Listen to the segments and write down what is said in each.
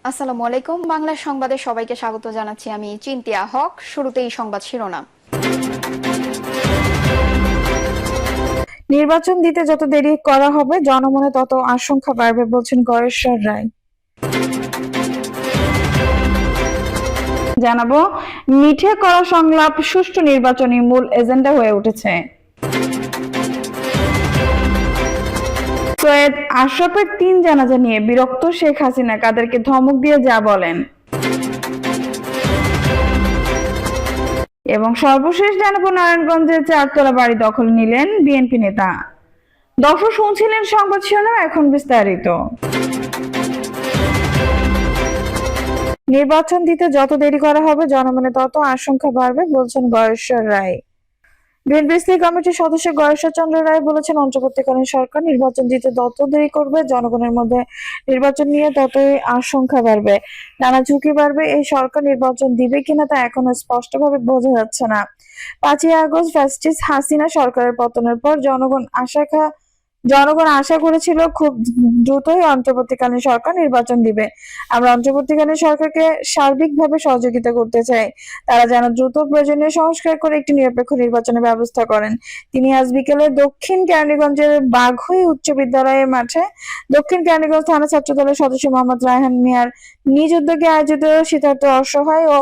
আসসালামু আলাইকুম। বাংলা সংবাদে সবাইকে স্বাগত জানাচ্ছি। আমি চিন্তিয়া হক। শুরুতেই সংবাদ শিরোনাম। নির্বাচন দিতে যত দেরি করা হবে জনমনে তত আশঙ্কা বাড়বে বলছেন গয়েশ্বর রায়। জানাবো, মিঠে করা সংলাপ সুষ্ঠু নির্বাচনী মূল এজেন্ডা হয়ে উঠেছে। সৈয়দ আশরাফের ৩ জানাজা নিয়ে বিরক্ত শেখ হাসিনা কাদেরকে ধমক দিয়ে যা বলেন। এবং সর্বশেষ জানাবো, নারায়ণগঞ্জের চারতলা বাড়ি দখল নিলেন বিএনপি নেতা। দর্শক শুনছিলেন সংবাদ শিরোনাম, এখন বিস্তারিত। নির্বাচন দিতে যত দেরি করা হবে জনমনে তত আশঙ্কা বাড়বে বলছেন গয়েশ্বর রায়। বিএনপি স্থায়ী কমিটির সদস্য গয়েশ্বর চন্দ্র রায় বলেছেন, অন্তর্বর্তীকালীন সরকার নির্বাচন দিতে যত দেরি করবে জনগণের মধ্যে নির্বাচন নিয়ে ততই আশঙ্কা বাড়বে, নানা ঝুঁকি বাড়বে। এই সরকার নির্বাচন দিবে কিনা তা এখনো স্পষ্টভাবে বোঝা যাচ্ছে না। ৫ই আগস্ট ফ্যাসিস্ট হাসিনা সরকারের পতনের পর জনগণ আশা করেছিল খুব দ্রুতই অন্তর্বর্তীকালীন সরকার নির্বাচন দিবে। আমরা অন্তর্বর্তীকালীন সরকারকে সার্বিকভাবে সহযোগিতা করতে চাই, তারা যেন দ্রুত প্রয়োজনীয় সংস্কার করে একটি নিরপেক্ষ নির্বাচনের ব্যবস্থা করেন। তিনি আজ বিকেলে দক্ষিণ কেরানীগঞ্জের বাঘই উচ্চ বিদ্যালয়ের মাঠে দক্ষিণ কেরানীগঞ্জ থানা ছাত্রদলের সদস্য মোহাম্মদ রায়হান মিয়ার নিজ উদ্যোগে আয়োজিত শীতার্ত, অসহায় ও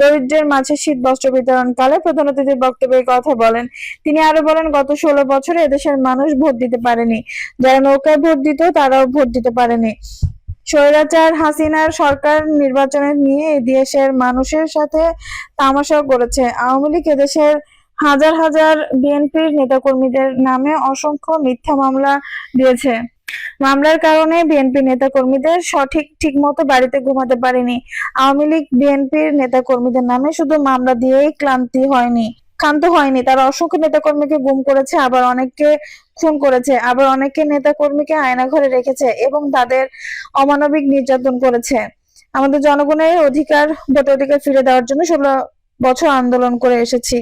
দরিদ্রের মাঝে শীত বস্ত্র বিতরণ কালে প্রধান অতিথির বক্তব্যে কথা বলেন। তিনি আরো বলেন, গত ১৬ বছরে এদেশের মানুষ ভোট দিতে পারেনি, যারা নৌকায় ভোট দিত তারাও ভোট দিতে পারেনি। স্বৈরাচার হাসিনার সরকার নির্বাচনে নিয়ে দেশের মানুষের সাথে তামাশা করেছে। আওয়ামী লীগ এদেশের হাজার হাজার বিএনপির নেতাকর্মীদের নামে অসংখ্য মিথ্যা মামলা দিয়েছে। মামলার কারণে বিএনপি নেতাকর্মীদের ঠিকমতো বাড়িতে ঘুমাতে পারেনি। আওয়ামী লীগ বিএনপির নেতাকর্মীদের নামে শুধু মামলা দিয়েই ক্ষান্ত হয়নি, তারা অসংখ্য নেতাকর্মীকে গুম করেছে, আবার অনেককে খুন করেছে, আবার অনেকে নেতাকর্মীকে আয়নাঘরে রেখেছে এবং তাদের অমানবিক নির্যাতন করেছে। আমাদের জনগণের ভোটার অধিকার ফিরে দেওয়ার জন্য 16 বছর আন্দোলন করে এসেছি।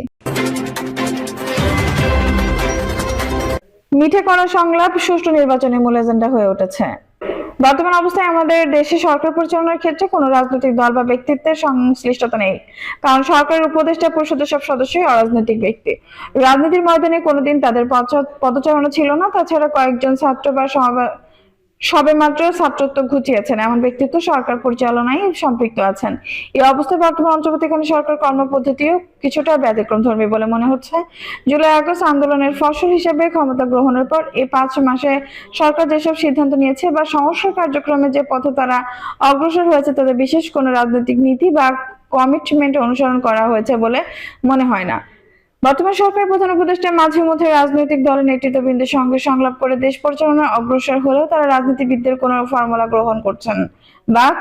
মিঠে করা সংলাপ সুষ্ঠু নির্বাচনের মূল এজেন্ডা হয়ে উঠেছে। বর্তমান অবস্থায় আমাদের দেশে সরকার পরিচালনার ক্ষেত্রে কোনো রাজনৈতিক দল বা ব্যক্তিত্বের সংশ্লিষ্টতা নেই, কারণ সরকারের উপদেষ্টা পরিষদের সব সদস্যই অরাজনৈতিক ব্যক্তি। রাজনীতির ময়দানে কোনোদিন তাদের পদচারণা ছিল না। তাছাড়া কয়েকজন ছাত্র বা সবেমাত্র ছাত্রত্ব ঘুচিয়েছেন এমন ব্যক্তিত্ব সরকার পরিচালনায় সম্পৃক্ত আছেন। এই অবস্থায় বর্তমান অন্তর্বর্তীকালীন সরকার কর্মপদ্ধতিও কিছুটা ব্যতিক্রমধর্মী বলে মনে হচ্ছে। জুলাই আগস্ট আন্দোলনের ফসল হিসেবে ক্ষমতা গ্রহণের পর এই 5 মাসে সরকার যেসব সিদ্ধান্ত নিয়েছে বা সংস্কার কার্যক্রমে যে পথে তারা অগ্রসর হয়েছে, তাদের বিশেষ কোনো রাজনৈতিক নীতি বা কমিটমেন্ট অনুসরণ করা হয়েছে বলে মনে হয় না। বর্তমান সরকারের প্রধান উপদেষ্টা মাঝে মধ্যে রাজনৈতিক দলের নেতৃত্ববৃন্দের সঙ্গে সংলাপ করে দেশ পরিচালনায় অগ্রসর হলেও তারা রাজনীতিবিদদের কোনো ফর্মুলা গ্রহণ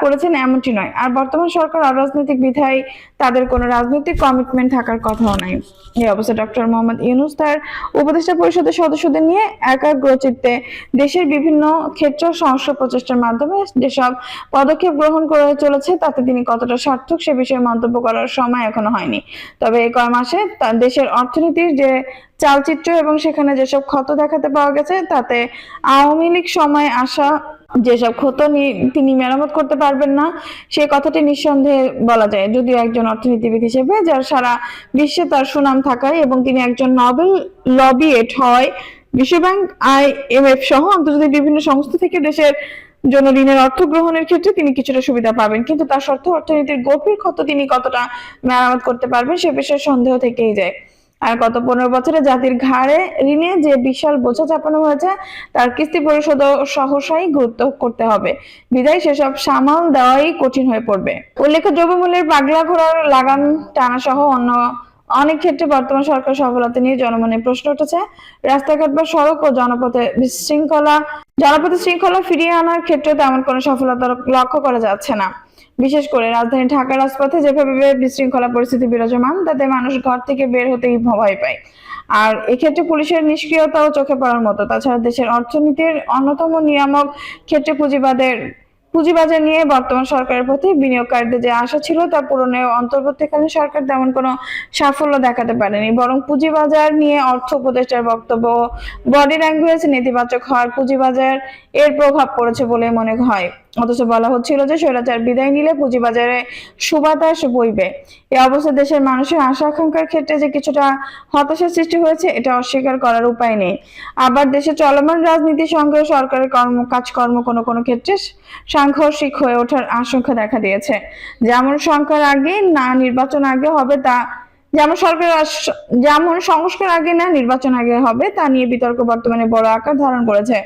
করেছেন এমনটি নয়। আর বর্তমান সরকার অরাজনৈতিক বিধায় তাদের কোনো রাজনৈতিক কমিটমেন্ট থাকার কথাও নাই। এই অবস্থায় ডক্টর মোহাম্মদ ইউনূস তার উপদেষ্টা পরিষদের সদস্যদের নিয়ে একাগ্রচিত্তে দেশের বিভিন্ন ক্ষেত্র সংস্কার প্রচেষ্টার মাধ্যমে যেসব পদক্ষেপ গ্রহণ করে চলেছে তাতে তিনি কতটা সার্থক সে বিষয়ে মন্তব্য করার সময় এখনো হয়নি। তবে এই কয় মাসে দেশের অর্থনীতির যে চালচিত্র এবং সেখানে যেসব ক্ষত দেখাতে পাওয়া গেছে, তাতে আওয়ামী লীগ সময় আসা যেসব ক্ষত তিনি মেরামত করতে পারবেন না সে কথাটি নিঃসন্দেহে বলা যায়। যদিও একজন অর্থনীতিবিদ হিসেবে যার সারা বিশ্বে তার সুনাম থাকায় এবং তিনি একজন নোবেল লবিয়েট হয়, বিশ্বব্যাংক, IMF সহ আন্তর্জাতিক বিভিন্ন সংস্থা থেকে দেশের জন্য ঋণের অর্থ গ্রহণের ক্ষেত্রে তিনি কিছুটা সুবিধা পাবেন, কিন্তু তার সত্ত্বেও অর্থনীতির গভীর ক্ষত তিনি কতটা মেরামত করতে পারবেন সে বিষয়ে সন্দেহ থেকেই যায়। আর গত 15 বছরে জাতির ঘাড়ে ঋণে যে বিশাল বোঝা চাপানো হয়েছে তার কিস্তি পরিশোধ সহসাই গুরুত্ব করতে হবে, বিদায় সেসব সামাল দেওয়াই কঠিন হয়ে পড়বে। উল্লেখ্য, দ্রব্যমূল্যের পাগলা ঘোড়ার লাগাম টানা সহ অন্য অনেক ক্ষেত্রে বর্তমান সরকার সফলতা নিয়ে জনমনে প্রশ্ন উঠেছে। রাস্তাঘাট বা সড়ক ও জনপথে শৃঙ্খলা ফিরিয়ে আনার ক্ষেত্রে তেমন কোনো সফলতা লক্ষ্য করা যাচ্ছে না। বিশেষ করে রাজধানী ঢাকার রাজপথে যেভাবে বিশৃঙ্খলা পরিস্থিতি বিরাজমান, তাতে মানুষ ঘর থেকে বের হতেই ভয় পায়। আর এক্ষেত্রে পুলিশের নিষ্ক্রিয়তাও চোখে পড়ার মতো। তাছাড়া দেশের অর্থনীতির অন্যতম নিয়ামক ক্ষেত্রে পুঁজিবাজার নিয়ে বর্তমান সরকারের প্রতি বিনিয়োগকারীদের যে আশা ছিল তা পূরণে অন্তর্বর্তীকালীন সরকার তেমন কোনো সাফল্য দেখাতে পারেনি, বরং পুঁজিবাজার নিয়ে অর্থ উপদেষ্টার বক্তব্য বডি ল্যাঙ্গুয়েজ নেতিবাচক হওয়ার পুঁজিবাজার এর প্রভাব পড়েছে বলে মনে হয়। অথচ বলা হচ্ছিল যে স্বৈরাচার বিদায় নিলে পুঁজিবাজারে সুবাতাস বইবে। এই অবস্থায় দেশের মানুষের আশা আকাঙ্ক্ষার ক্ষেত্রে যে কিছুটা হতাশার সৃষ্টি হয়েছে এটা অস্বীকার করার উপায় নেই। আবার দেশে চলমান রাজনীতির সঙ্গে সরকারের কাজকর্ম কোনো কোনো ক্ষেত্রে সাংঘর্ষিক হয়ে ওঠার আশঙ্কা দেখা দিয়েছে। যেমন সংস্কার আগে না নির্বাচন আগে হবে তা যেমন সংস্কার আগে না নির্বাচন আগে হবে তা নিয়ে বিতর্ক বর্তমানে বড় আকার ধারণ করেছে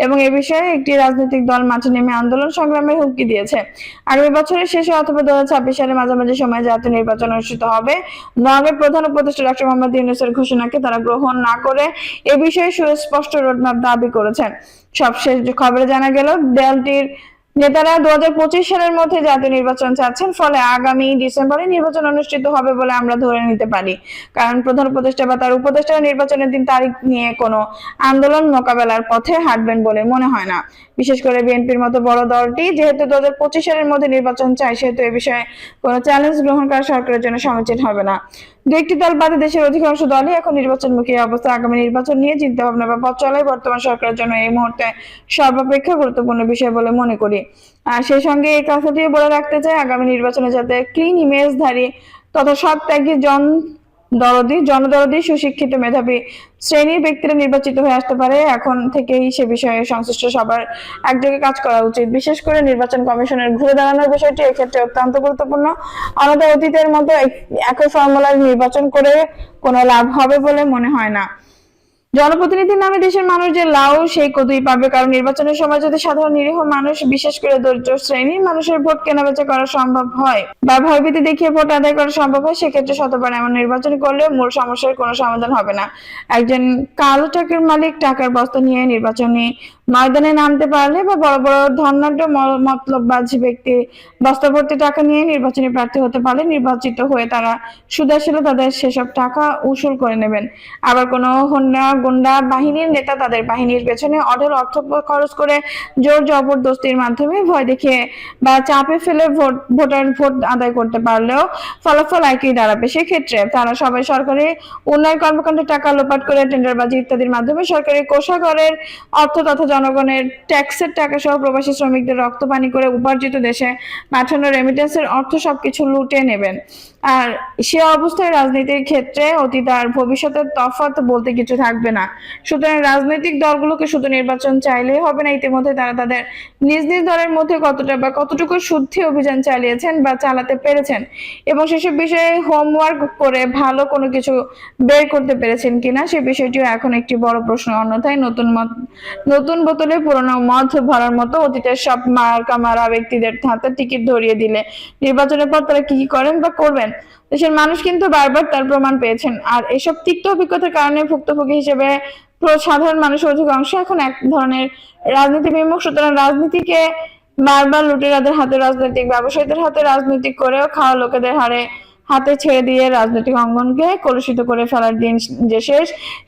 এবং এ বিষয়ে একটি রাজনৈতিক দল মাঠে নেমে আন্দোলন সংগ্রামের হুমকি দিয়েছে। আগামী বছরের শেষে অথবা 2026 সালের মাঝামাঝি সময়ে জাতীয় নির্বাচন অনুষ্ঠিত হবে। দলের প্রধান উপদেষ্টা ডক্টর মোহাম্মদ ইউনূসের ঘোষণাকে তারা গ্রহণ না করে এ বিষয়ে সুস্পষ্ট রোডম্যাপ দাবি করেছেন। সবশেষ খবরে জানা গেল দলটির নেতারা 2025 সালের মধ্যে জাতীয় নির্বাচন চাচ্ছেন, ফলে আগামী ডিসেম্বরে নির্বাচন অনুষ্ঠিত হবে বলে আমরা ধরে নিতে পারি। কারণ প্রধান উপদেষ্টা বা তার উপদেষ্টারা নির্বাচনের দিন তারিখ নিয়ে কোনো আন্দোলন মোকাবেলার পথে হাঁটবেন বলে মনে হয় না। বিশেষ করে বিএনপির মতো বড় দলটি যেহেতু 2025 সালের মধ্যে নির্বাচন চায়, সেহেতু এ বিষয়ে কোনো চ্যালেঞ্জ গ্রহণ করা সরকারের জন্য সমীচীন হবে না। দু একটি দল বাদে দেশের অধিকাংশ দলই এখন নির্বাচনমুখী অবস্থা। আগামী নির্বাচন নিয়ে চিন্তা ভাবনা বা পথ চলাই বর্তমান সরকারের জন্য এই মুহূর্তে সর্বাপেক্ষা গুরুত্বপূর্ণ বিষয় বলে মনে করি। আর সেই সঙ্গে এই কথাটিও বলে রাখতে চাই, আগামী নির্বাচনে যাতে ক্লিন ইমেজধারী তথা সৎ ত্যাগী জনদরদী সুশিক্ষিত মেধাবী শ্রেণীর ব্যক্তিরা নির্বাচিত হয়ে আসতে পারে, এখন থেকেই সে বিষয়ে সংশ্লিষ্ট সবার একযোগে কাজ করা উচিত। বিশেষ করে নির্বাচন কমিশনের ঘুরে দাঁড়ানোর বিষয়টি এক্ষেত্রে অত্যন্ত গুরুত্বপূর্ণ। অন্যথায় অতীতের মতো একই ফর্মুলার নির্বাচন করে কোনো লাভ হবে বলে মনে হয় না। জনপ্রতিনিধির নামে দেশের মানুষ যে লাউ সেই কদুই পাবে, কারণ নির্বাচনের সময় যদি সাধারণ নিরীহ মানুষ, বিশেষ করে দরিদ্র শ্রেণীর মানুষের ভোট কেনাবেচা করা সম্ভব হয় বা ভয়ভীতি দেখিয়ে ভোট আদায় করা সম্ভব হয়, সেক্ষেত্রে শতবার এমন নির্বাচন করলে মূল সমস্যার কোনো সমাধান হবে না। একজন কালো টাকার মালিক টাকার বস্তা নিয়ে নির্বাচনী ময়দানে নামতে পারলে বা বড় বড় ধনাঢ্য মতলববাজ ব্যক্তি বস্তা ভর্তি টাকা নিয়ে নির্বাচনী প্রার্থী হতে পারলে নির্বাচিত হয়ে তারা সুদাসীলে তাদের সেসব টাকা উসুল করে নেবেন। আবার কোনো গুন্ডা বাহিনীর নেতা তাদের বাহিনীর পেছনে অঢেল অর্থ খরচ করে জোর জবরদস্তির মাধ্যমে ভয় দেখিয়ে বা চাপে ফেলে ভোট আদায় করতে পারলেও ফলাফল একই দাঁড়াবে। সেক্ষেত্রে তারা সবাই সরকারি উন্নয়ন কর্মকাণ্ডে টাকা লোপাট করে টেন্ডারবাজি ইত্যাদির মাধ্যমে সরকারি কোষাগারের অর্থ তথা জনগণের ট্যাক্সের টাকা সহ প্রবাসী শ্রমিকদের রক্ত পানি করে উপার্জিত দেশে পাঠানো রেমিটেন্সের অর্থ সবকিছু লুটে নেবেন। আর সে অবস্থায় রাজনীতির ক্ষেত্রে অতীত আর ভবিষ্যতের তফাৎ বলতে কিছু থাকবে না। সুতরাং রাজনৈতিক দলগুলোকে শুধু নির্বাচন চাইলেই হবে না, ইতিমধ্যে তারা তাদের নিজ নিজ দলের মধ্যে কতটুকু শুদ্ধি অভিযান চালিয়েছেন বা চালাতে পেরেছেন এবং সেসব বিষয়ে হোমওয়ার্ক করে ভালো কোনো কিছু বের করতে পেরেছেন কিনা সে বিষয়টিও এখন একটি বড় প্রশ্ন। অন্যথায় নতুন বোতলে পুরোনো মদ ভরার মতো অতীতের সব মার্কা মারা ব্যক্তিদের হাতে টিকিট ধরিয়ে দিলে নির্বাচনের পর তারা কি করেন বা করবেন দেশের মানুষ কিন্তু বারবার তার প্রমাণ পেয়েছেন। আর এসব তিক্ত অভিজ্ঞতার কারণে ভুক্তভোগী হিসেবে সাধারণ মানুষের অধিকাংশ এখন এক ধরনের রাজনীতি বিমুখ। সুতরাং রাজনীতিকে বারবার লুটেরাদের হাতে, রাজনৈতিক ব্যবসায়ীদের হাতে রাজনীতি করেও খাওয়া লোকেদের হাতে ছেড়ে দিয়ে রাজনৈতিক অঙ্গনকে কলুষিত করে ফেলার দিন যে শেষ,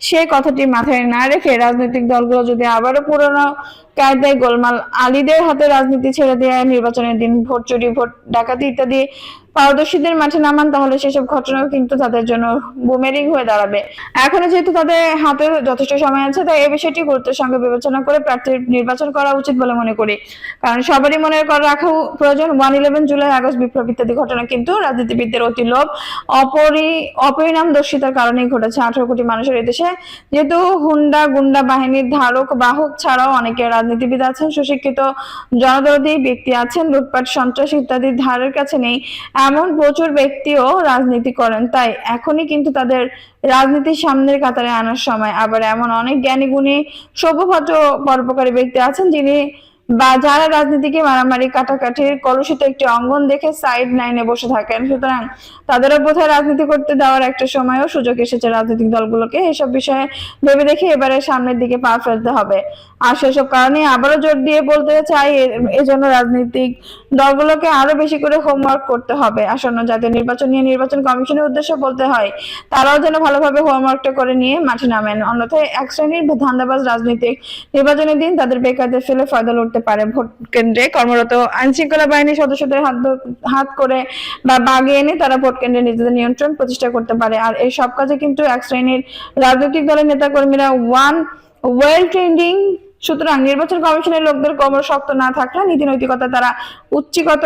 সে কথাটি মাথায় না রেখে রাজনৈতিক দলগুলো যদি আবারও পুরনো কায়দায় গোলমাল আলীদের হাতে রাজনীতি ছেড়ে দিয়ে নির্বাচনের দিন ভোট চুরি, ভোট ডাকাতি ইত্যাদি পারদর্শীদের মাঠে নামান, তাহলে সেসব ঘটনাও কিন্তু তাদের জন্য বুমেরিং হয়ে দাঁড়াবে। এখনো যেহেতু তাদের হাতে যথেষ্ট সময় আছে, তাই এই বিষয়টি গুরুত্বের সঙ্গে বিবেচনা করে প্রার্থীর নির্বাচন করা উচিত বলে মনে করি। কারণ সবারই মনে রাখা প্রয়োজন 1/11 জুলাই আগস্ট বিপ্লব ইত্যাদি ঘটনা কিন্তু রাজনীতিবিদদের অতি লোভ অপরিণামদর্শিতার কারণেই ঘটেছে। 18 কোটি মানুষের এদেশে যেহেতু গুন্ডা বাহিনীর ধারক বাহক ছাড়াও অনেকে রাজনীতিবিদ আছেন, সুশিক্ষিত জনদরদী ব্যক্তি আছেন, লুটপাট সন্ত্রাস ইত্যাদির ধারের কাছে নেই এমন প্রচুর ব্যক্তিও রাজনীতি করেন। তাই এখনই কিন্তু তাদের রাজনীতির সামনের কাতারে আনার সময়। আবার এমন অনেক জ্ঞানী গুণী সভ্যভদ্র পরোপকারী ব্যক্তি আছেন যারা রাজনীতিকে মারামারি কাটাকাটির কলুষিত একটি অঙ্গন দেখে সাইড লাইনে বসে থাকেন। সুতরাং তাদেরও বোধহয় রাজনীতি করতে দেওয়ার একটা সময়ও সুযোগ এসেছে রাজনৈতিক দলগুলোকে এসব বিষয়ে ভেবে দেখে এবারে সামনের দিকে পা ফেলতে হবে। আর সেসব কারণে আবারও জোর দিয়ে বলতে চাই, এজন্য রাজনৈতিক দলগুলোকে আরো বেশি করে হোমওয়ার্ক করতে হবে। আসন্ন জাতীয় নির্বাচন নিয়ে নির্বাচন কমিশনের উদ্দেশ্য বলতে হয়, তারাও যেন ভালোভাবে হোমওয়ার্কটা করে নিয়ে মাঠে নামেন। অন্যথায় এক শ্রেণীর ধান্দাবাজ রাজনীতিক নির্বাচনের দিন তাদের বেকারদের ফেলে ফয়দা লুটতে পারে। ভোট কেন্দ্রে কর্মরত আইন শৃঙ্খলা বাহিনীর সদস্যদের হাত করে বা বাগে এনে তারা ভোট কেন্দ্রে নিজেদের নিয়ন্ত্রণ প্রতিষ্ঠা করতে পারে। আর এই সব কাজে কিন্তু এক শ্রেণীর রাজনৈতিক দলের নেতা কর্মীরা ওয়েল ট্রেন্ডিং সুতরাং নির্বাচন কমিশনের লোকদের কোমর শক্ত না থাকলে, নীতি নৈতিকতা তারা উচ্চীকত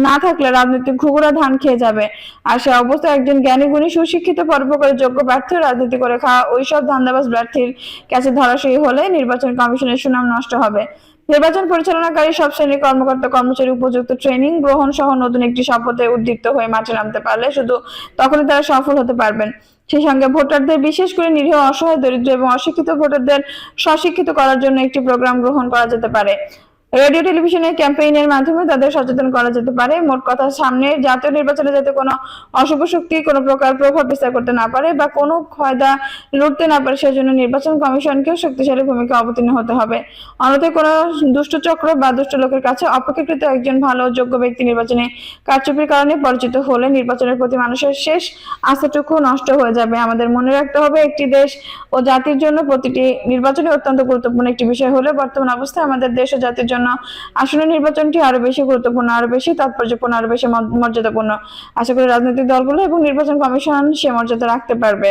না থাকলে রাজনৈতিক ঘুঘুরা ধান খেয়ে যাবে। আর সে অবস্থায় একজন জ্ঞানী গুণী সুশিক্ষিত পরোপকারী যোগ্য প্রার্থী রাজনীতি করে খাওয়া ওইসব ধান্দাবাজ প্রার্থীর কাছে ধরাশায়ী হলে নির্বাচন কমিশনের সুনাম নষ্ট হবে। নির্বাচন পরিচালনাকারী সব শ্রেণীর কর্মকর্তা কর্মচারী উপযুক্ত ট্রেনিং গ্রহণ সহ নতুন একটি শপথে উদ্দীপ্ত হয়ে মাঠে নামতে পারলে শুধু তখনই তারা সফল হতে পারবেন। সেই সঙ্গে ভোটারদের, বিশেষ করে নিরীহ, অসহায়, দরিদ্র এবং অশিক্ষিত ভোটারদের স্বশিক্ষিত করার জন্য একটি প্রোগ্রাম গ্রহণ করা যেতে পারে। রেডিও টেলিভিশনের ক্যাম্পেইনের মাধ্যমে তাদের সচেতন করা যেতে পারে। মোট কথা, সামনে জাতীয় নির্বাচনে যাতে কোনো অশুভ শক্তি কোনো প্রকার প্রভাব বিস্তার করতে না পারে বা কোনো ফায়দা লুটতে না পারে, সেজন্য নির্বাচন কমিশনকেও শক্তিশালী ভূমিকা অবতীর্ণ হতে হবে। অন্যথায় কোনো দুষ্ট চক্র বা দুষ্ট লোকের কাছে অপেক্ষাকৃত একজন ভালো যোগ্য ব্যক্তি নির্বাচনে কারচুপির কারণে পরিচিত হলে নির্বাচনের প্রতি মানুষের শেষ আস্থাটুকু নষ্ট হয়ে যাবে। আমাদের মনে রাখতে হবে, একটি দেশ ও জাতির জন্য প্রতিটি নির্বাচনই অত্যন্ত গুরুত্বপূর্ণ একটি বিষয় হলে বর্তমান অবস্থায় আমাদের দেশ ও জাতির জন্য আসন্ন নির্বাচনটি আরো বেশি গুরুত্বপূর্ণ, আরো বেশি তাৎপর্যপূর্ণ, আরো বেশি মর্যাদাপূর্ণ। আশা করি রাজনৈতিক দলগুলো এবং নির্বাচন কমিশন সে মর্যাদা রাখতে পারবে।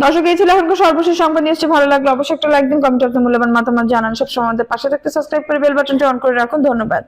দর্শক, এই ছিল এখনকার সর্বশেষ সংবাদ। নিশ্চয়ই ভালো লাগলো, অবশ্যই একটা লাইক দিন, কমেন্টে আপনার মূল্যবান মতামত জানান। সবসময় আমাদের পাশে থাকতে সাবস্ক্রাইব করে বেল বাটনটি অন করে রাখুন। ধন্যবাদ।